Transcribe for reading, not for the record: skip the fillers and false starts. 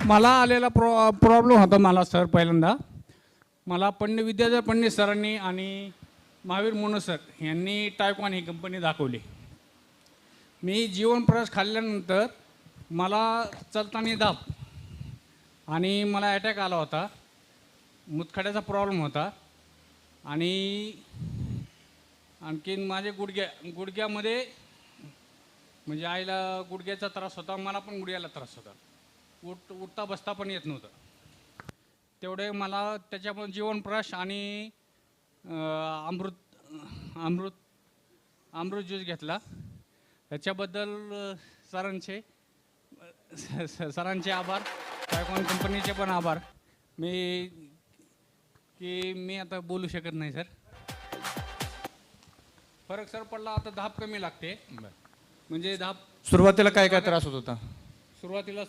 मला आलेला प्रॉब्लेम होता मला सर. पहिल्यांदा मला विद्याधर पंडित सरांनी आणि महावीर मोनो सर यांनी टायकॉन ही कंपनी दाखवली. मी जीवन प्रकाश खाल्ल्यानंतर मला चलताना दाब आणि मला अटॅक आला होता. मुतखड्याचा प्रॉब्लेम होता आणि आणखीन माझे गुडघ्यामध्ये म्हणजे आईला गुडघ्याचा त्रास होता, मला पण गुडघ्याला त्रास होता. उठता बसता पण येत नव्हतं. तेवढे मला त्याच्यामुळे जीवनप्रकाश आणि अमृत ज्यूस घेतला. त्याच्याबद्दल सरांचे आभार, टायकॉन कंपनीचे पण आभार. मी आता बोलू शकत नाही सर. फरक सर पडला, आता धाप कमी लागते. म्हणजे धाप सुरुवातीला काय काय त्रास होत होता? सुरुवातीला